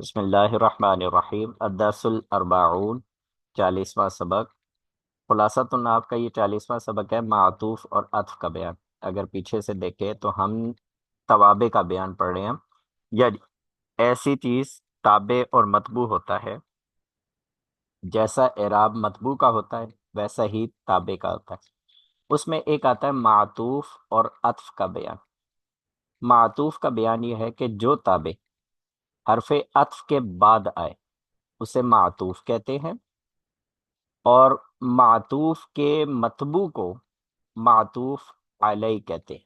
بسم اللہ الرحمن الرحیم الدرس الاربعون 40واں سبق۔ خلاصۃ آپ کا یہ 40واں سبق ہے معطوف اور عطف کا بیان۔ اگر پیچھے سے دیکھیں تو ہم توابع کا بیان پڑھ رہے ہیں، یعنی ایسی چیز تابع اور مطبوع ہوتا ہے، جیسا اعراب مطبوع کا ہوتا ہے ویسا ہی تابع کا ہوتا ہے۔ اس میں ایک آتا ہے معطوف اور عطف کا بیان۔ معطوف کا بیان یہ ہے کہ جو تابع حرف عطف کے بعد آئے اسے معطوف کہتے ہیں، اور معطوف کے متبوع کو معطوف علیہ کہتے ہیں۔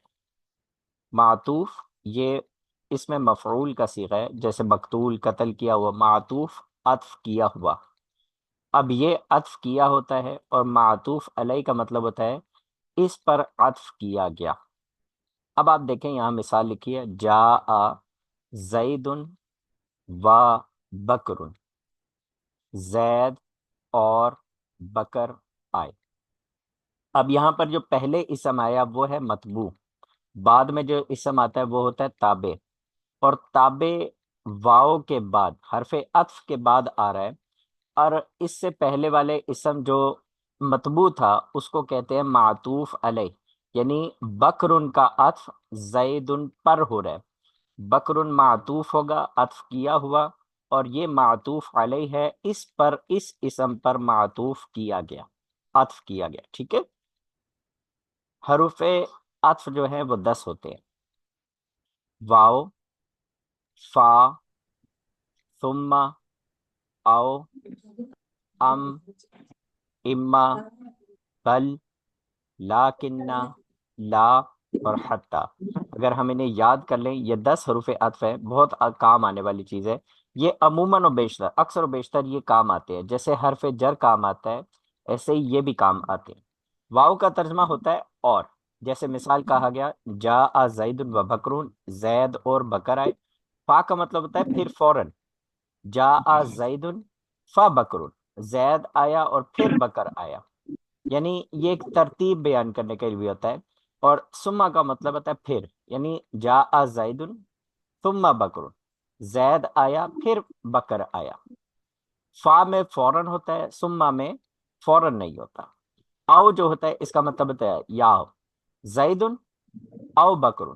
معطوف یہ اس میں مفعول کا صیغہ ہے، جیسے مقتول قتل کیا ہوا، معطوف عطف کیا ہوا۔ اب یہ عطف کیا ہوتا ہے، اور معطوف علیہ کا مطلب ہوتا ہے اس پر عطف کیا گیا۔ اب آپ دیکھیں یہاں مثال لکھی ہے، جاء زید و بکر، زید اور بکر آئے۔ اب یہاں پر جو پہلے اسم آیا وہ ہے متبوع، بعد میں جو اسم آتا ہے وہ ہوتا ہے تابع، اور تابع واو کے بعد حرف عطف کے بعد آ رہا ہے، اور اس سے پہلے والے اسم جو متبوع تھا اس کو کہتے ہیں معطوف علیہ، یعنی بکرن کا عطف زیدن پر ہو رہا ہے۔ بکرن معطوف ہوگا عطف کیا ہوا، اور یہ معطوف علیہ ہے، اس پر اس اسم پر معطوف کیا گیا، عطف کیا گیا۔ ٹھیک ہے، حروف عطف جو ہیں وہ 10 ہوتے ہیں: واو، فا، ثم، او، ام، اما، بل، لاکنہ، لا اور حتی۔ اگر ہم انہیں یاد کر لیں، یہ 10 حروف عطف ہے، بہت کام آنے والی چیز ہے۔ یہ عموماً و بیشتر، اکثر و بیشتر یہ کام آتے ہیں، جیسے حرف جر کام آتا ہے ایسے ہی یہ بھی کام آتے ہیں۔ واو کا ترجمہ ہوتا ہے اور، جیسے مثال کہا گیا جاء زید و بکرون، زید اور بکر آئے۔ فا کا مطلب ہوتا ہے پھر فوراً، جاء زید فبکر، زید آیا اور پھر بکر آیا، یعنی یہ ایک ترتیب بیان کرنے کے لیے ہوتا ہے۔ اور ثم کا مطلب ہوتا ہے پھر، یعنی جاء زید ثم بکر، زید آیا پھر بکر آیا۔ فا میں فوراً ہوتا ہے، ثم میں فوراً نہیں ہوتا۔ او جو ہوتا ہے اس کا مطلب ہوتا ہے یا زید او بکر،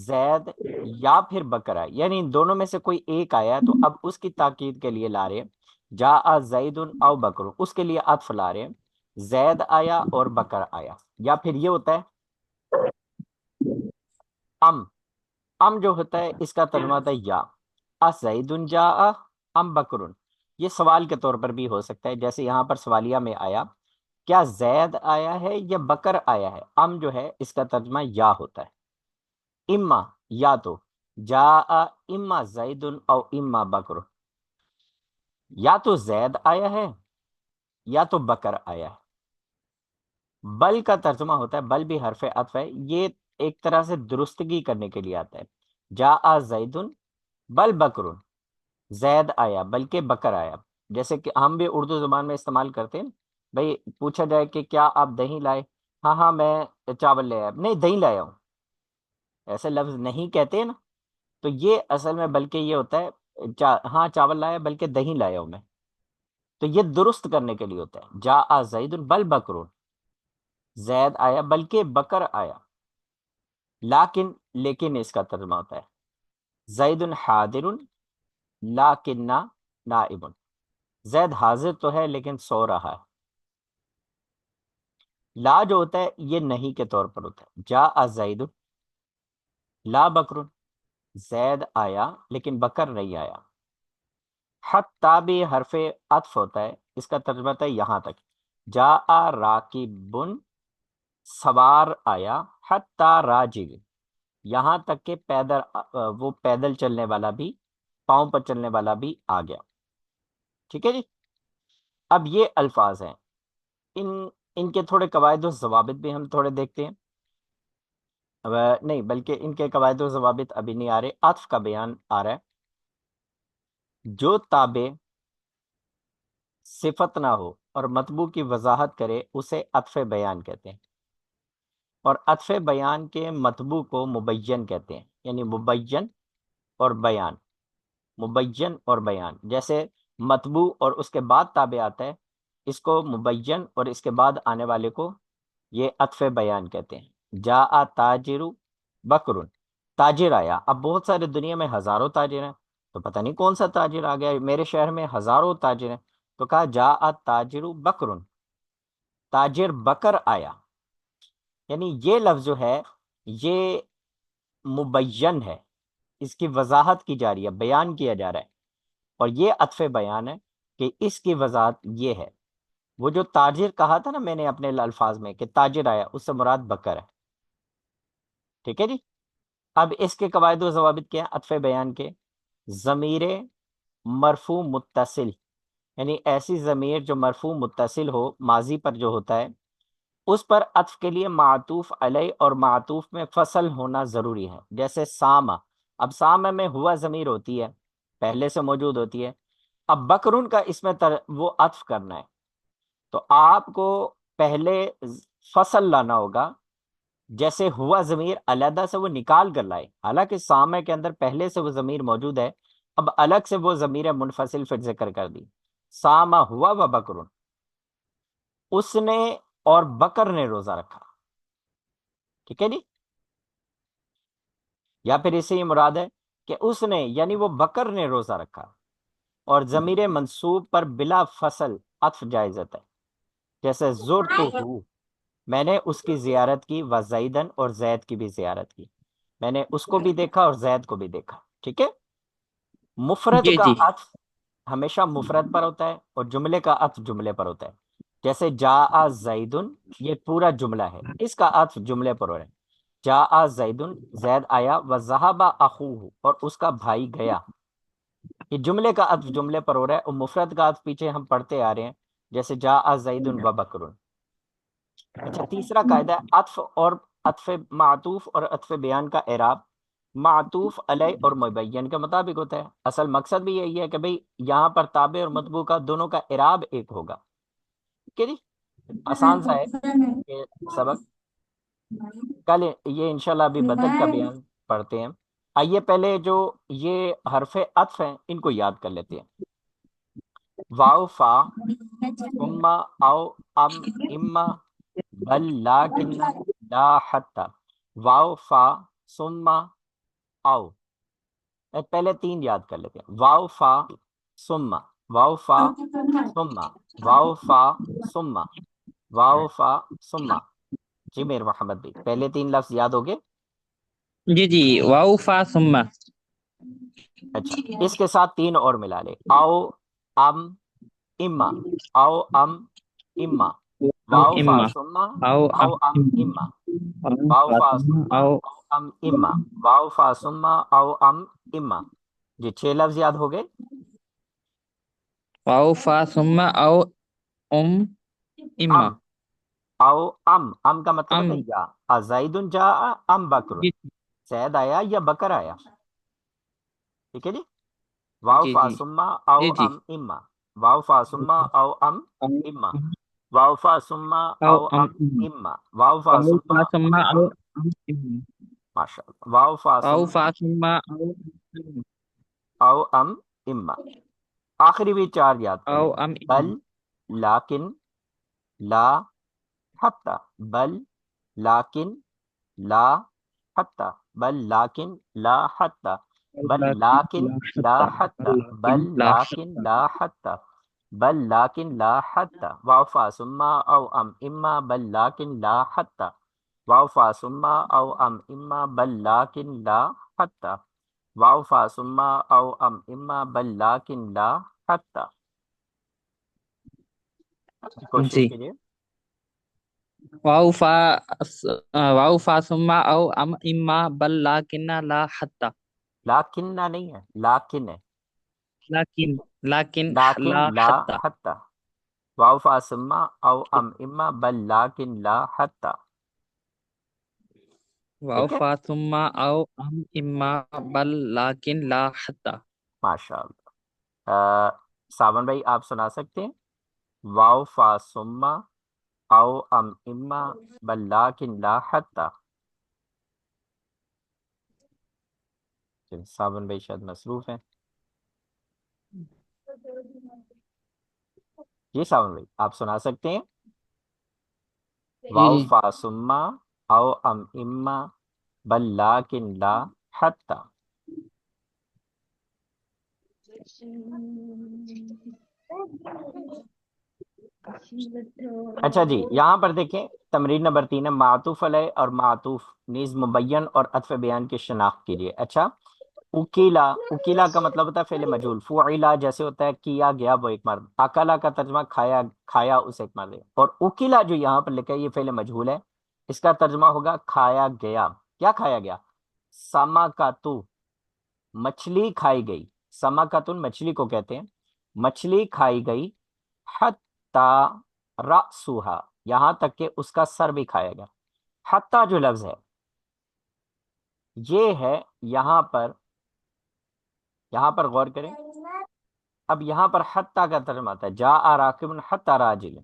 زید یا پھر بکر آئے، یعنی ان دونوں میں سے کوئی ایک آیا ہے تو اب اس کی تاکید کے لیے لا رہے ہیں جاء زید او بکر، اس کے لیے عطف لا رہے ہیں، زید آیا اور بکر آیا۔ یا پھر یہ ہوتا ہے ام جو ہوتا ہے اس کا ترجمہ ہوتا ہے یا زید جاء ام بکر، یہ سوال کے طور پر بھی ہو سکتا ہے، جیسے یہاں پر سوالیہ میں آیا کیا زید آیا ہے یا بکر آیا ہے، ام جو ہے اس کا ترجمہ یا ہوتا ہے۔ اما یا تو، جاء اما زید او اما بکر، یا تو زید آیا ہے یا تو بکر آیا ہے۔ بل کا ترجمہ ہوتا ہے، بل بھی حرف عطف ہے، یہ ایک طرح سے درستگی کرنے کے لیے آتا ہے۔ جاء زید بل بکر، زید آیا بلکہ بکر آیا، جیسے کہ ہم بھی اردو زبان میں استعمال کرتے ہیں، بھئی پوچھا جائے کہ کیا آپ دہی لائے، ہاں ہاں میں چاول لے آیا، نہیں دہی لایا ہوں، ایسے لفظ نہیں کہتے ہیں نا، تو یہ اصل میں بلکہ یہ ہوتا ہے ہاں چاول لایا بلکہ دہی لایا ہوں میں، تو یہ درست کرنے کے لیے ہوتا ہے۔ جاء زید بل بکر، زید آیا بلکہ بکر آیا۔ لیکن اس کا ترجمہ ہوتا ہے زید حاضر لیکن نائب، زید حاضر تو ہے لیکن سو رہا ہے۔ لا جو ہوتا ہے یہ نہیں کے طور پر ہوتا ہے، جاء زید لا بکر، زید آیا لیکن بکر نہیں آیا۔ حتی بھی حرف عطف ہوتا ہے، اس کا ترجمہ ہوتا ہے یہاں تک، جاء راکبن، سوار آیا، حتی راجل، یہاں تک کہ وہ پیدل چلنے والا بھی، پاؤں پر چلنے والا بھی آ گیا۔ ٹھیک ہے جی، اب یہ الفاظ ہیں، ان کے تھوڑے قواعد و ضوابط بھی ہم تھوڑے دیکھتے ہیں، نہیں بلکہ ان کے قواعد و ضوابط ابھی نہیں آ رہے، عطف کا بیان آ رہا ہے۔ جو تابع صفت نہ ہو اور مطبوع کی وضاحت کرے اسے عطف بیان کہتے ہیں، اور عطف بیان کے مطبوع کو مبین کہتے ہیں، یعنی مبین اور بیان۔ مبین اور بیان. جیسے مطبوع اور اس کے بعد تابع آتا ہے، اس کو مبین اور اس کے بعد آنے والے کو یہ عطف بیان کہتے ہیں. جاء تاجر بکر، تاجر آیا. اب بہت سارے دنیا میں ہزاروں تاجر ہیں، تو پتہ نہیں کون سا تاجر آ گیا. میرے شہر میں ہزاروں تاجر ہیں، تو کہا جاء تاجر بکر، تاجر بکر آیا. یعنی یہ لفظ جو ہے یہ مبین ہے، اس کی وضاحت کی جا رہی ہے، بیان کیا جا رہا ہے. اور یہ عطف بیان ہے کہ اس کی وضاحت یہ ہے. وہ جو تاجر کہا تھا نا میں نے اپنے الفاظ میں کہ تاجر آیا، اس سے مراد بکر ہے. ٹھیک ہے جی. اب اس کے قواعد و ضوابط کیا ہیں عطف بیان کے؟ ضمیر مرفوع متصل، یعنی ایسی ضمیر جو مرفوع متصل ہو، ماضی پر جو ہوتا ہے، اس پر عطف کے لیے معطوف علیہ اور معطوف میں فصل ہونا ضروری ہے. جیسے سامہ، اب سامہ میں ہوا ضمیر ہوتی ہے، پہلے سے موجود ہوتی ہے. اب بکرن کا اس میں وہ عطف کرنا ہے، تو آپ کو پہلے فصل لانا ہوگا. جیسے ہوا ضمیر علیحدہ سے وہ نکال کر لائے، حالانکہ سامع کے اندر پہلے سے وہ ضمیر موجود ہے، اب الگ سے وہ ضمیر منفصل پھر ذکر کر دی. سامہ ہوا و بکرن، اس نے اور بکر نے روزہ رکھا. ٹھیک ہے جی. یا پھر اس سے یہ مراد ہے کہ اس نے یعنی وہ بکر نے روزہ رکھا، اور ضمیر منصوب پر بلا فصل عطف جائزت ہے. جیسے زرتہ، میں نے اس کی زیارت کی، و زیدن اور زید کی بھی زیارت کی، میں نے اس کو بھی دیکھا اور زید کو بھی دیکھا. ٹھیک ہے. مفرد جی کا جی عطف ہمیشہ مفرد پر ہوتا ہے اور جملے کا عطف جملے پر ہوتا ہے. جیسے جاء زیدن، یہ پورا جملہ ہے، اس کا عطف جملے پر ہو رہا ہے. جاء زیدن، زید آیا، و ذہب اخوہ، اور اس کا بھائی گیا. یہ جملے کا عطف جملے پر ہو رہا ہے، اور مفرد کا عطف پیچھے ہم پڑھتے آ رہے ہیں، جیسے جاء زیدن و بکرن. اچھا، تیسرا قاعدہ ہے عطف اور عطف معطوف اور عطف بیان کا اعراب. معطوف علیہ اور مبین کے مطابق ہوتا ہے. اصل مقصد بھی یہی ہے کہ بھئی یہاں پر تابع اور مطبوع کا دونوں کا اعراب ایک ہوگا. ٹھیک ہے جی. آسان سا ہے یہ سبق. کل یہ انشاءاللہ ابھی بدل کا بیان پڑھتے ہیں. آئیے پہلے جو یہ حرف عطف ہیں ان کو یاد کر لیتے ہیں. واو فا ثم او ام اما بل لاکن لا حتی. واو فا ثم او، پہلے تین یاد کر لیتے ہیں. واو فا ثم، واو فا ثم، واو فا ثم، واو فا ثم. جی میر محمد بھی پہلے تین لفظ یاد ہو گئے. جی جی. واو فا ثم. اچھا، اس کے ساتھ تین اور ملا لے. او ام اما، او ام اما، او واو فا اما. ثم او او ام ام اما، او واو فا فاطمہ ثم او. او ام اما، واو فا ثم او ام اما. جی 6 لفظ یاد ہو گئے. واو فا ثم او ام اما. ام، او ام کا مطلب ام. ہوتا ہے یا. زید جاء ام بکر، جی زید آیا یا بکر آیا. ٹھیک ہے جی. واو جی فا جی ثم او جی جی. ام اما، واو فا ثم او ام اما، واو فا ثم او او ام ام اما، واو فا واو ثم فا ثم او او ام. ام اما. ماشاء اللہ. واو فا واو ثم فا ثم او او ام اما. آخری بھی چار یاد کر او لیتے ہیں. ام بل، اما. لاکن، لا، حتی. بل لاکن لا حتی، بل لاکن لا حتی، بل لاکن لا لا حتى حتی، ولكن بل لا لاکن حتى. لا حتی، بل لاکن لا حتی. واو فا ثم او ام اما بل لاکن لا حتی، واو فا ثم او ام اما بل لاکن لا حتی، واو فا ثم او ام اما بل لاکن لا حتی. کوشش جی. کیجیے. واو فا واو فا ثم او ام اما بل لكن لا حتى. لاکن نہیں ہے، لاکن ہے، لكن لیکن لا لا حتى. حتی. واو فا ثم او ام اما بل لاکن لا حتی. واو ٹھیک ہے. فا ثم او ام اما بل لكن لا حتى. ماشاء اللہ. ساون بھائی آپ سنا سکتے ہیں؟ واو فا ثم او ام اما بل لاکن لا حتی. ساون بھائی شاید مصروف ہیں. جی ساون بھائی آپ سنا سکتے ہیں؟ جی واو جی فا سما او ام اما بل لاکن لا حتی. اچھا جی یہاں پر دیکھیں تمرین نمبر 3 ہے معطوف علیہ اور معطوف نیز مبین اور عطف بیان کی شناخت کیجیے. اچھا اکیلا، اکیلا کا مطلب ہوتا ہے فعل مجہول. فعلا جیسے ہوتا ہے کیا گیا وہ ایک مرد. اکلا کا ترجمہ کھایا، کھایا اس ایک مرد. اور اکیلا جو یہاں پر لکھا ہے یہ فعل مجہول ہے، اس کا ترجمہ ہوگا کھایا گیا. کیا کھایا گیا؟ سما کا تو، مچھلی کھائی گئی. سما کا تن مچھلی کو کہتے ہیں، مچھلی کھائی گئی. حتی رأسوہا یہاں تک کہ اس کا سر بھی کھایا گیا. حتی جو لفظ ہے یہ ہے یہاں پر غور کریں. اب یہاں پر حتی کا ترجمہ آتا ہے جاء راکب حتی راجل،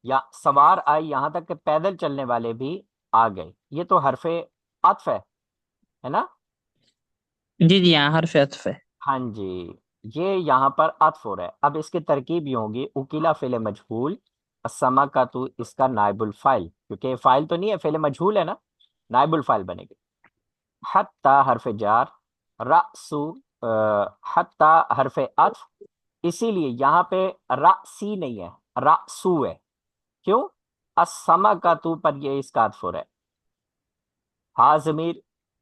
یا سوار آئے یہاں تک کہ پیدل چلنے والے بھی آ گئے. یہ تو حرف عطف ہے نا؟ جی جی، یہاں حرف عطف ہے. ہاں جی، یہ یہاں پر عطف ہو رہا ہے. اب اس کی ترکیب یہ ہوگی اکیلا فعل مجہول، السما کا تو اس کا نائب الفاعل، کیونکہ فاعل تو نہیں ہے، فعل مجہول ہے نا، نائب الفاعل بنے گی. حتی حرف جار، رأسو حتی حرف عطف. اسی لیے یہاں پہ رأسی نہیں ہے، رأسو ہے. کیوں؟ السما کا تو پر یہ اس کا عطف ہو رہا ہے. ہا ضمیر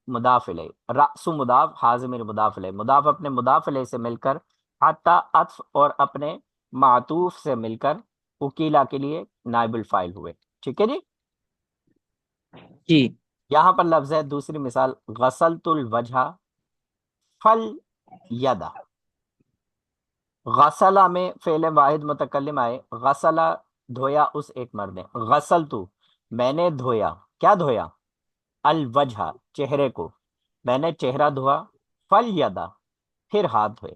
مضاف الیہ، رأس مضاف، ہا ضمیر مضاف الیہ. مضاف اپنے مضاف الیہ سے مل کر حتی عطف اور اپنے معطوف سے مل کر وکیلا کے لیے نائب الفاعل ہوئے. ٹھیک ہے جی. جی یہاں پر لفظ ہے دوسری مثال غسلت الوجہ فل یدا. غسلہ میں فعل واحد متکلم آئے، غسلہ دھویا اس ایک مرد نے. غسلتو میں نے دھویا. کیا دھویا؟ الوجہ چہرے کو، میں نے چہرہ دھوا. فل یدا پھر ہاتھ دھوئے.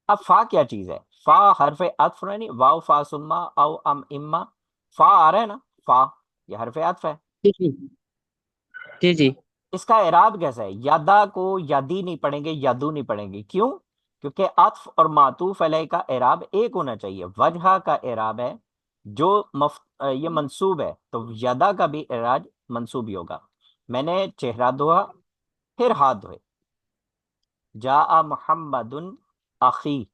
اب فا کیا چیز ہے؟ فا حرف عطف ہے، نہیں واو فا سما او ام اما. فا آ رہا ہے نا، فا یہ حرف عطف ہے. جی جی جی جی اس کا اعراب کیسا ہے؟ یادا کو یدی نہیں پڑھیں گے، یدو نہیں پڑھیں گے. کیوں؟ کیونکہ عطف اور معطوف علیہ کا اعراب ایک ہونا چاہیے. وجہ کا اعراب ہے جو یہ منصوب ہے، تو یدا کا بھی اعراب منصوب ہی ہوگا. میں نے چہرہ دھوا پھر ہاتھ دھوئے. جاء محمد اخی،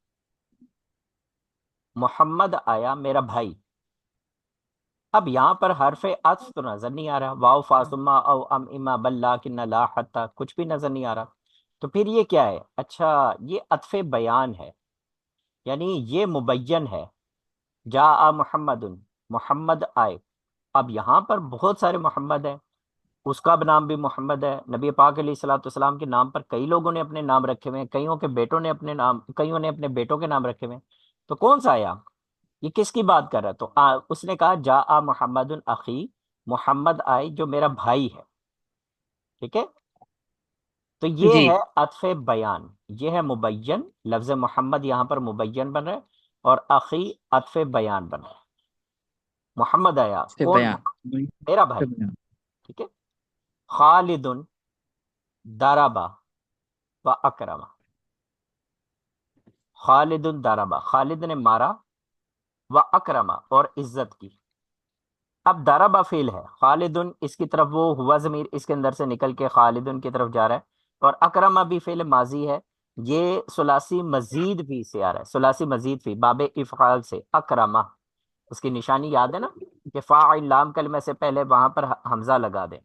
محمد آیا میرا بھائی. اب یہاں پر حرف عطف تو نظر نہیں آ رہا، واو فا ثم او ام اما بل لاکن لا حتی کچھ بھی نظر نہیں آ رہا. تو پھر یہ کیا ہے؟ اچھا یہ عطف بیان ہے، یعنی یہ مبین ہے. جاء محمد، محمد آئے. اب یہاں پر بہت سارے محمد ہیں، اس کا نام بھی محمد ہے. نبی پاک علیہ الصلوۃ والسلام کے نام پر کئی لوگوں نے اپنے نام رکھے ہوئے ہیں، کئیوں کے بیٹوں نے اپنے نام، کئیوں نے اپنے بیٹوں کے نام رکھے ہوئے ہیں. تو کون سا آیا؟ یہ کس کی بات کر رہا ہے؟ تو اس نے کہا جاء محمد اخی، محمد آئے جو میرا بھائی ہے. ٹھیک ہے، تو یہ جی ہے عطف بیان، یہ ہے مبین. لفظ محمد یہاں پر مبین بن رہا ہے اور اخی عطف بیان بن رہا ہے. محمد آیا، سے کون؟ بیان. میرا بھائی. ٹھیک ہے. خالد ضربا و اکرما. خالد ضربا خالد نے مارا، و اکرما اور عزت کی. اب ضربا فعل ہے، خالد اس کی طرف وہ ہوا ضمیر اس کے اندر سے نکل کے خالد کی طرف جا رہا ہے. اور اکرما بھی فعل ماضی ہے، یہ ثلاثی مزید فی سے آ رہا ہے، ثلاثی مزید فی باب افعال سے. اکرما اس کی نشانی یاد ہے نا کہ فاعل لام کلمہ سے پہلے وہاں پر حمزہ لگا دیں.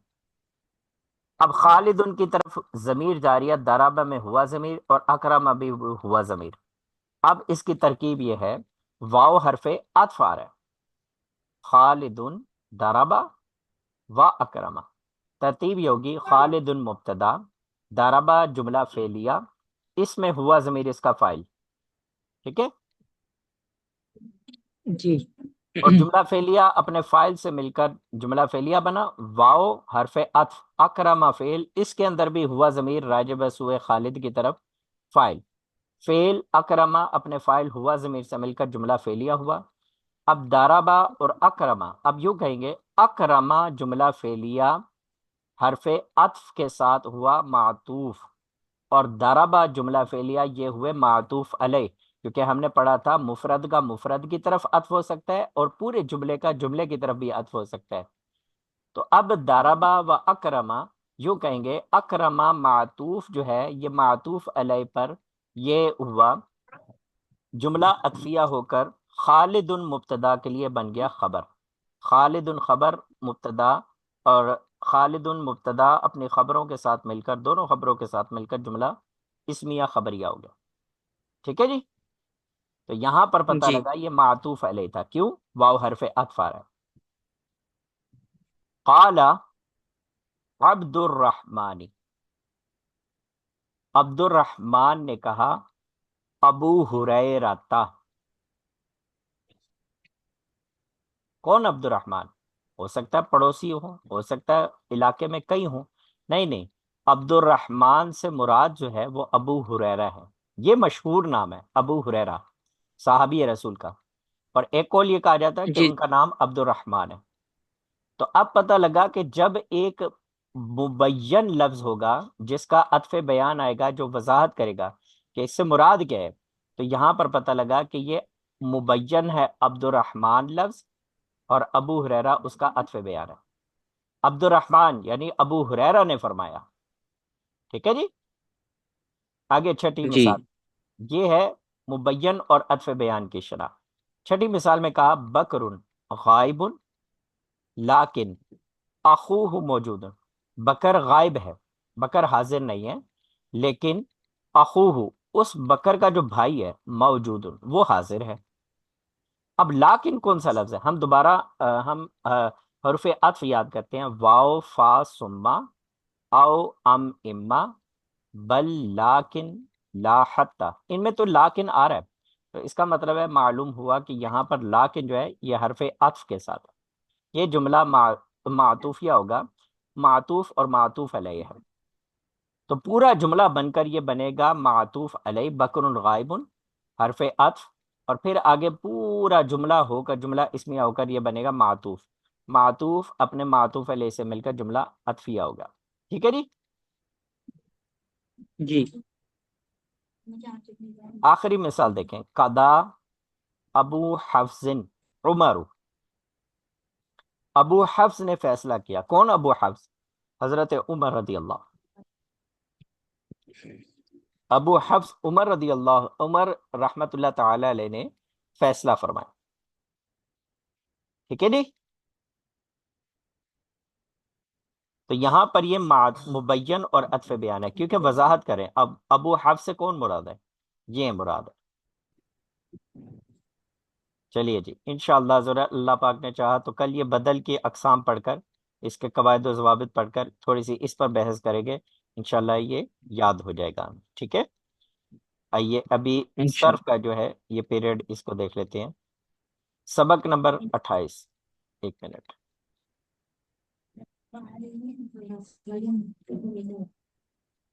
اب خالد ان کی طرف ضمیر جاریہ، ضربہ میں ہوا ضمیر اور اکرما بھی ہوا ضمیر. اب اس کی ترکیب یہ ہے واو حرف عطف آ رہا ہے، خالد ضربا و اکرما. ترتیب یہ ہوگی خالد مبتدا، ضربا جملہ فعلیہ، اس میں ہوا ضمیر اس کا فاعل. ٹھیک ہے. جی اور جملہ فعلیہ اپنے فاعل سے مل کر جملہ فعلیہ بنا. واو حرف عطف، اکرما فعل، اس کے اندر بھی ہوا ضمیر راجع سوئے خالد کی طرف فاعل. فعل اکرما اپنے فاعل ہوا ضمیر سے مل کر جملہ فعلیہ ہوا. اب دارابا اور اکرما، اب یوں کہیں گے اکرما جملہ فعلیہ حرف عطف کے ساتھ ہوا معطوف، اور ضربا جملہ فعلیہ یہ ہوئے معطوف علیہ. کیونکہ ہم نے پڑھا تھا مفرد کا مفرد کی طرف عطف ہو سکتا ہے اور پورے جملے کا جملے کی طرف بھی عطف ہو سکتا ہے. تو اب داربا و اکرما، یوں کہیں گے اکرما معطوف جو ہے یہ معطوف علیہ پر یہ ہوا جملہ عطفیہ ہو کر خالد مبتدا کے لیے بن گیا خبر. خالد خبر مبتدا، اور خالد مبتدا اپنی خبروں کے ساتھ مل کر، دونوں خبروں کے ساتھ مل کر جملہ اسمیہ خبریہ ہو گیا. ٹھیک ہے جی. تو یہاں پر پتہ جی لگا یہ معطوف علیہ تھا. کیوں؟ واو حرف عطف آ رہا ہے. قال عبد الرحمن، عبد الرحمن نے کہا ابو ہریرہ. کون عبد الرحمن؟ ہو سکتا ہے پڑوسی ہو سکتا ہے علاقے میں کئی ہوں. نہیں نہیں، عبد الرحمن سے مراد جو ہے وہ ابو ہریرہ ہے. یہ مشہور نام ہے ابو ہریرہ، صحابی رسول کا. اور ایک قول یہ کہا جاتا ہے کہ جی ان کا نام عبد الرحمن ہے. تو اب پتہ لگا کہ جب ایک مبین لفظ ہوگا جس کا عطف بیان آئے گا جو وضاحت کرے گا کہ اس سے مراد کیا ہے، تو یہاں پر پتہ لگا کہ یہ مبین ہے عبد الرحمن لفظ، اور ابو ہریرہ اس کا عطف بیان ہے. عبد الرحمن یعنی ابو ہریرہ نے فرمایا. ٹھیک ہے جی. آگے چھٹی جی مثال، یہ ہے مبین اور عطف بیان کی شرح. چھٹی مثال میں کہا بکر غائب لیکن اخوہ موجود. بکر غائب ہے، بکر حاضر نہیں ہے، لیکن اخوہ اس بکر کا جو بھائی ہے موجود وہ حاضر ہے. اب لاکن کون سا لفظ ہے؟ ہم دوبارہ ہم حرف عطف یاد کرتے ہیں. واو فا سما او ام اما بل لاکن لا حتی، ان میں تو لاکن آ رہا ہے. تو اس کا مطلب ہے معلوم ہوا کہ یہاں پر لاکن جو ہے یہ حرف عطف کے ساتھ ہے. یہ جملہ معطوفیہ ہوگا، معطوف اور معطوف علیہ ہے. تو پورا جملہ بن کر یہ بنے گا معطوف علیہ بکر غائب حرف عطف، اور پھر آگے پورا جملہ ہو کر جملہ اسمیہ ہو کر یہ بنے گا معطوف. معطوف اپنے معطوف علیہ سے مل کر جملہ عطفیہ ہوگا. ٹھیک ہے جی. جی آخری مثال دیکھیں. قضا ابو حفص عمر، ابو حفص نے فیصلہ کیا. کون ابو حفص؟ حضرت عمر رضی اللہ. ابو حفص عمر رضی اللہ، عمر رحمت اللہ تعالی علیہ نے فیصلہ فرمایا. ٹھیک ہے جی. تو یہاں پر یہ مبین اور عطف بیان ہے کیونکہ وضاحت کریں. اب ابو حفص سے کون مراد ہے؟ یہ مراد ہے. چلیے جی، انشاءاللہ ضرور اللہ پاک نے چاہا تو کل یہ بدل کی اقسام پڑھ کر، اس کے قواعد و ضوابط پڑھ کر تھوڑی سی اس پر بحث کریں گے. انشاءاللہ یہ یاد ہو جائے گا. ٹھیک ہے. آئیے ابھی انشاء صرف کا جو ہے یہ پیریڈ اس کو دیکھ لیتے ہیں. سبق نمبر 28. ایک منٹ. اللہ